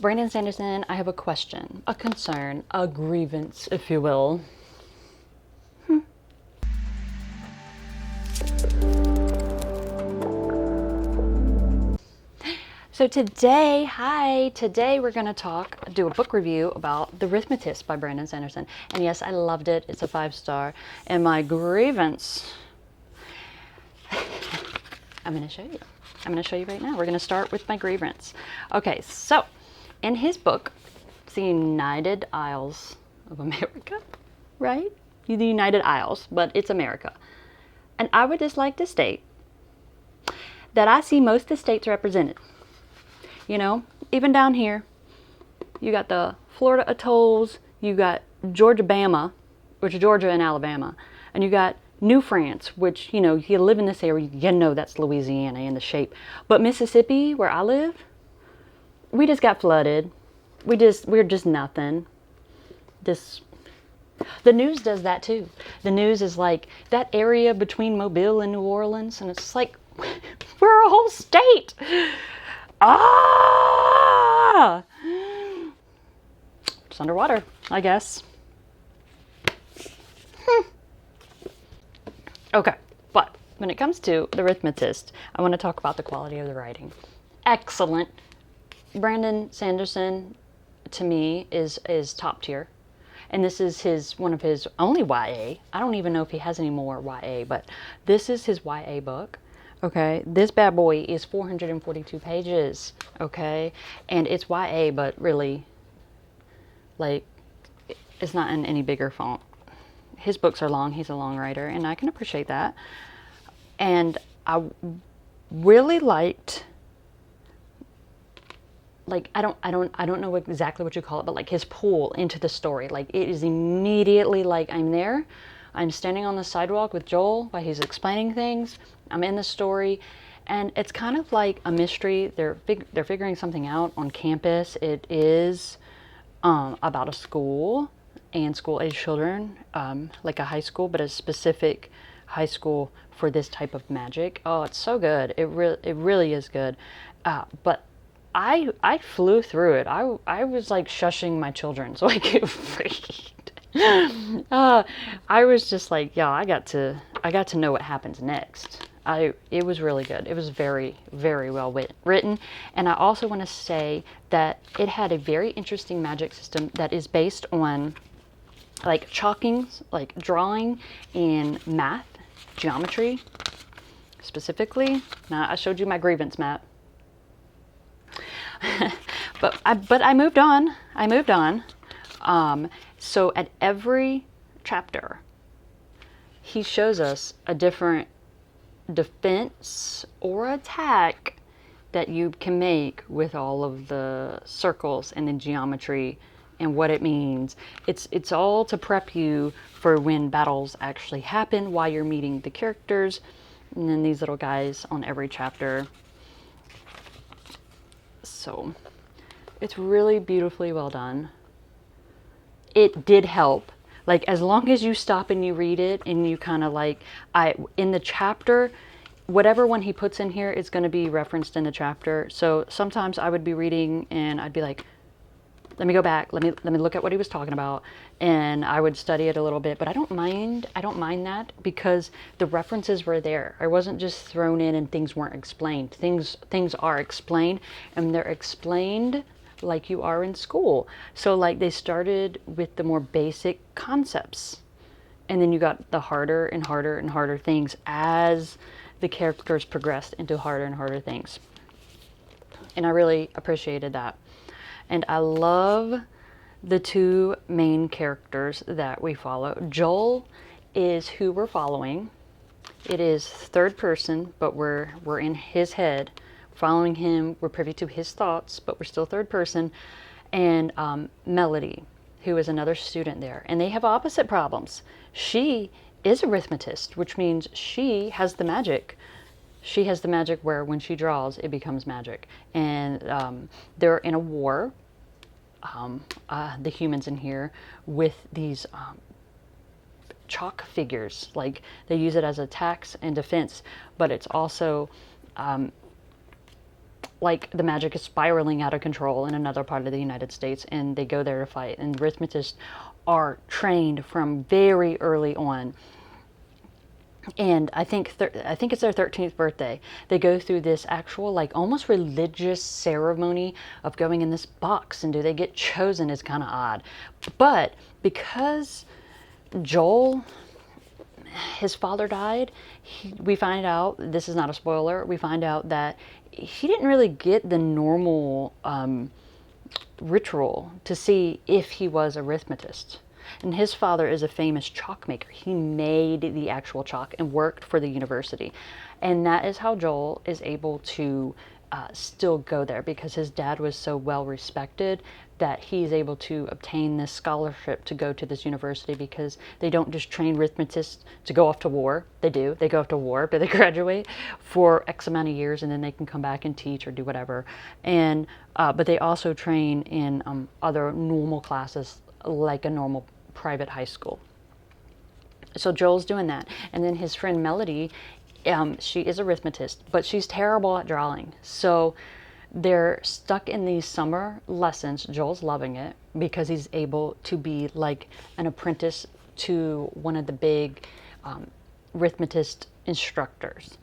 Brandon Sanderson, I have a question, a concern, a grievance, if you will. So today we're going to do a book review about The Rithmatist by Brandon Sanderson. And yes, I loved it. It's a 5-star. And my grievance, I'm going to show you. I'm going to show you right now. We're going to start with my grievance. Okay, so in his book, it's the United Isles of America, right? The United Isles, but it's America. And I would just like to state that I see most of the states represented. You know, even down here, you got the Florida atolls, you got Georgia-Bama, which is Georgia and Alabama, and you got New France, which, you know, you live in this area, you know that's Louisiana in the shape. But Mississippi, where I live, we just got flooded. We're just nothing. The news does that too. The news is like that area between Mobile and New Orleans, and it's like, we're a whole state. Ah! It's underwater, I guess. Okay, but when it comes to The Rithmatist, I want to talk about the quality of the writing. Excellent. Brandon Sanderson, to me, is top tier. And this is one of his only YA. I don't even know if he has any more YA, but this is his YA book. Okay, this bad boy is 442 pages, okay? And it's YA, but really, like, it's not in any bigger font. His books are long, he's a long writer, and I can appreciate that. And I really liked, like, I don't know exactly what you call it, but like his pull into the story. Like, it is immediately like I'm there. I'm standing on the sidewalk with Joel while he's explaining things. I'm in the story, and it's kind of like a mystery. They're figuring something out on campus. It is about a school and school-age children, like a high school, but a specific high school for this type of magic. Oh, it's so good. It really is good. But I flew through it. I was like shushing my children so I could read. I was just like, yeah, I got to know what happens next. It was really good. It was very, very well written. And I also want to say that it had a very interesting magic system that is based on like chalking, like drawing and math, geometry specifically. Now I showed you my grievance map. but I moved on. So at every chapter, he shows us a different defense or attack that you can make with all of the circles and the geometry and what it means. It's all to prep you for when battles actually happen while you're meeting the characters. And then these little guys on every chapter. So it's really beautifully well done. It did help. Like, as long as you stop and you read it and you kind of like, in the chapter, whatever one he puts in here is going to be referenced in the chapter. So sometimes I would be reading and I'd be like, let me go back. Let me look at what he was talking about. And I would study it a little bit, but I don't mind that because the references were there. I wasn't just thrown in and things weren't explained. Things are explained, and they're explained like you are in school. So like they started with the more basic concepts, and then you got the harder and harder and harder things as the characters progressed into harder and harder things. And I really appreciated that. And I love the two main characters that we follow. Joel is who we're following. It is third person, but we're in his head, following him. We're privy to his thoughts, but we're still third person. And Melody, who is another student there. And they have opposite problems. She is a Rithmatist, which means she has the magic. She has the magic where when she draws, it becomes magic. And they're in a war, the humans in here, with these chalk figures. Like, they use it as attacks and defense, but it's also like the magic is spiraling out of control in another part of the United States, and they go there to fight. And Rithmatists are trained from very early on. And I think it's their 13th birthday. They go through this actual, like, almost religious ceremony of going in this box, and do they get chosen is kind of odd. But because Joel, his father died, we find out, this is not a spoiler, we find out that he didn't really get the normal ritual to see if he was a Rithmatist. And his father is a famous chalk maker. He made the actual chalk and worked for the university. And that is how Joel is able to still go there, because his dad was so well respected that he's able to obtain this scholarship to go to this university, because they don't just train Rithmatists to go off to war. They do. They go off to war, but they graduate for X amount of years, and then they can come back and teach or do whatever. And but they also train in other normal classes, like a normal private high school. So Joel's doing that. And then his friend Melody, she is a Rithmatist, but she's terrible at drawing. So they're stuck in these summer lessons. Joel's loving it because he's able to be like an apprentice to one of the big Rithmatist instructors.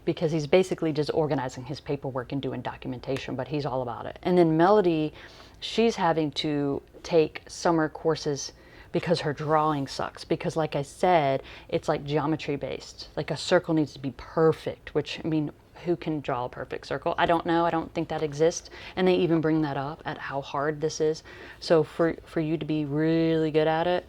Because he's basically just organizing his paperwork and doing documentation, but he's all about it. And then Melody, she's having to take summer courses because her drawing sucks. Because like I said, it's like geometry based. Like a circle needs to be perfect, which, I mean, who can draw a perfect circle? I don't know. I don't think that exists. And they even bring that up at how hard this is. So for you to be really good at it,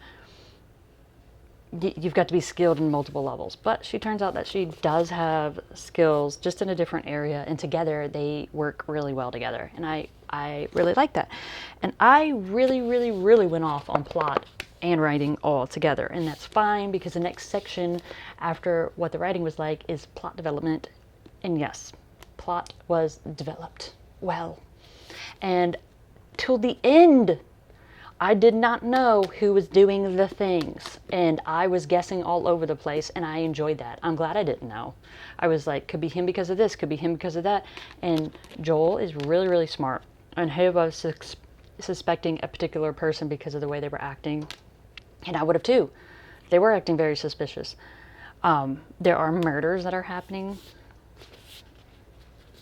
you've got to be skilled in multiple levels. But she turns out that she does have skills, just in a different area, and together they work really well together. And I really like that. And I really, really, really went off on plot and writing all together. And that's fine, because the next section after what the writing was like is plot development. And yes, plot was developed well. And till the end, I did not know who was doing the things, and I was guessing all over the place, and I enjoyed that. I'm glad I didn't know. I was like, could be him because of this, could be him because of that. And Joel is really, really smart. And he was suspecting a particular person because of the way they were acting, and I would have too. They were acting very suspicious. There are murders that are happening.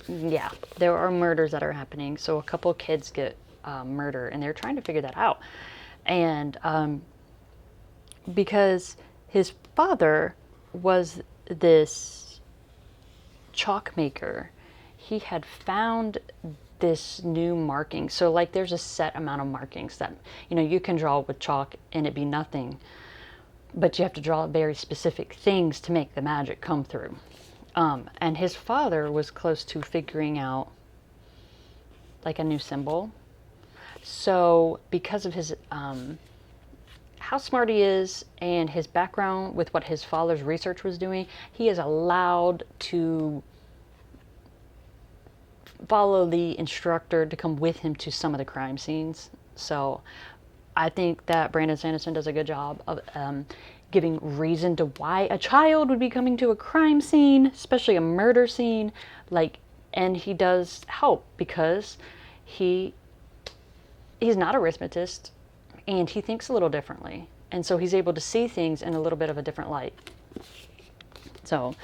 Yeah, there are murders that are happening. So a couple of kids get murder, and they're trying to figure that out. And because his father was this chalk maker, he had found this new marking. So like there's a set amount of markings that, you know, you can draw with chalk and it be nothing, but you have to draw very specific things to make the magic come through. And his father was close to figuring out like a new symbol. So because of his how smart he is and his background with what his father's research was doing, he is allowed to follow the instructor to come with him to some of the crime scenes. So I think that Brandon Sanderson does a good job of giving reason to why a child would be coming to a crime scene, especially a murder scene. Like, and he does help because he's not a Rithmatist, and he thinks a little differently. And so he's able to see things in a little bit of a different light. So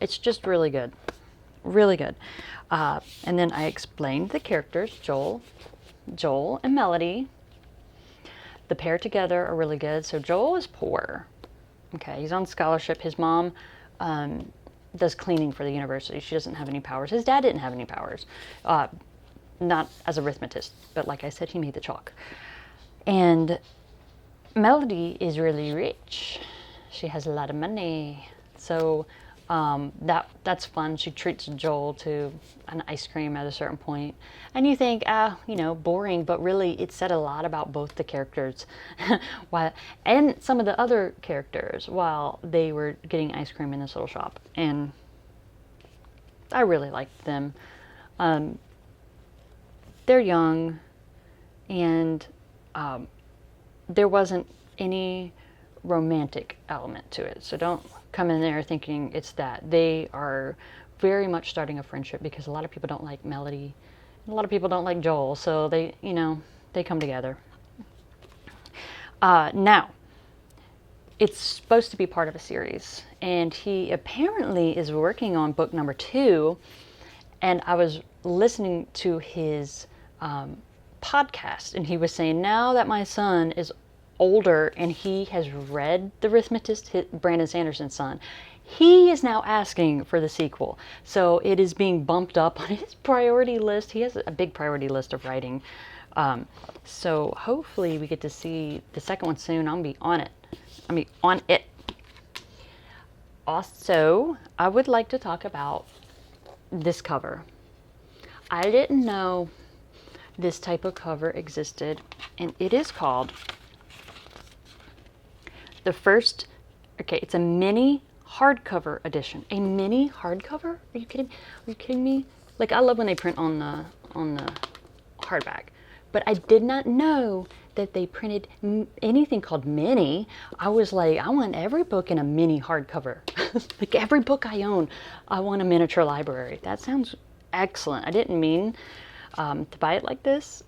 it's just really good. Really good. And then I explained the characters, Joel and Melody. The pair together are really good. So Joel is poor. Okay, he's on scholarship. His mom does cleaning for the university. She doesn't have any powers. His dad didn't have any powers. Not as a Rithmatist, but like I said, he made the chalk. And Melody is really rich. She has a lot of money. So that's fun. She treats Joel to an ice cream at a certain point. And you think, boring, but really it said a lot about both the characters and some of the other characters while they were getting ice cream in this little shop. And I really liked them. They're young, and there wasn't any romantic element to it. So don't come in there thinking it's that. They are very much starting a friendship, because a lot of people don't like Melody, and a lot of people don't like Joel, so they, you know, they come together. Now, it's supposed to be part of a series, and he apparently is working on book number 2, and I was listening to his podcast, and he was saying, now that my son is older and he has read The Rithmatist, Brandon Sanderson's son, he is now asking for the sequel. So it is being bumped up on his priority list. He has a big priority list of writing. So hopefully we get to see the second one soon. I'll be on it. Also, I would like to talk about this cover. I didn't know this type of cover existed, and it is called the first, okay, it's a mini hardcover edition. A mini hardcover? Are you kidding? Are you kidding me? Like, I love when they print on the hardback, but I did not know that they printed anything called mini. I was like, I want every book in a mini hardcover. Like, every book I own, I want a miniature library. That sounds excellent. I didn't mean to buy it like this.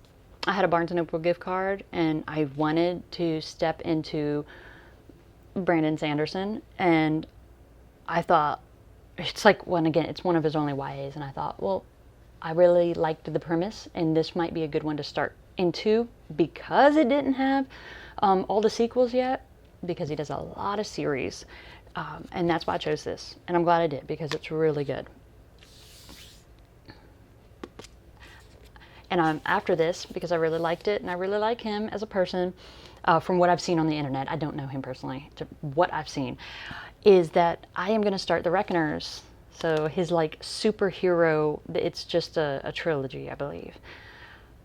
I had a Barnes & Noble gift card, and I wanted to step into Brandon Sanderson, and I thought, it's like, it's one of his only YAs, and I thought, well, I really liked the premise, and this might be a good one to start into, because it didn't have all the sequels yet, because he does a lot of series, and that's why I chose this, and I'm glad I did, because it's really good. And after this, because I really liked it, and I really like him as a person, from what I've seen on the internet, I don't know him personally, to what I've seen, is that I am going to start The Reckoners. So his, like, superhero, it's just a trilogy, I believe.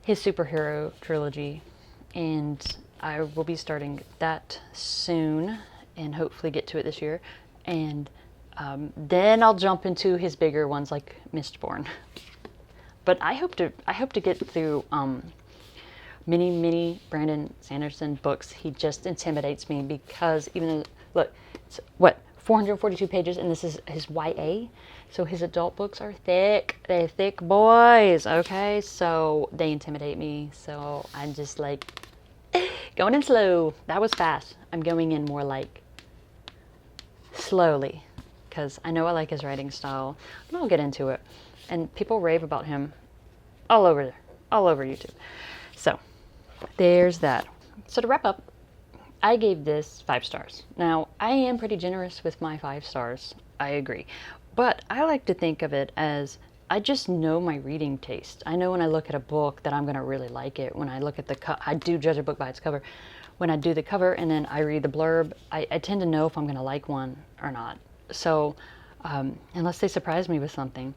His superhero trilogy. And I will be starting that soon, and hopefully get to it this year. And then I'll jump into his bigger ones, like Mistborn. But I hope to get through many Brandon Sanderson books. He just intimidates me, because even though, look, it's, 442 pages, and this is his YA, so his adult books are thick. They're thick boys, okay? So they intimidate me, so I'm just like, going in slow. That was fast. I'm going in more like slowly, because I know I like his writing style, and I'll get into it. And people rave about him all over YouTube. So there's that. So to wrap up, I gave this 5 stars. Now, I am pretty generous with my 5 stars. I agree. But I like to think of it as, I just know my reading taste. I know when I look at a book that I'm going to really like it. When I look at I do judge a book by its cover. When I do the cover and then I read the blurb, I tend to know if I'm going to like one or not. So unless they surprise me with something,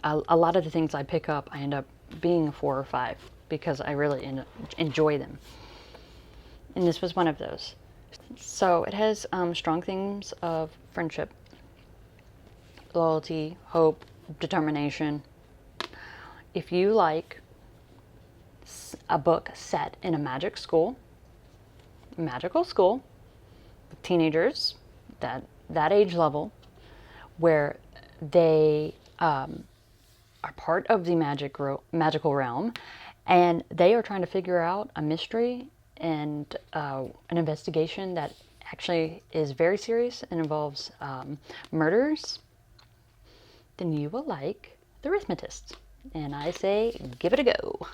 a lot of the things I pick up, I end up being a 4 or 5, because I really enjoy them. And this was one of those. So it has strong themes of friendship, loyalty, hope, determination. If you like a book set in a magical school, with teenagers, that age level, where they are part of the magical realm, and they are trying to figure out a mystery and an investigation that actually is very serious and involves murders, then you will like The Rithmatist. And I say, give it a go.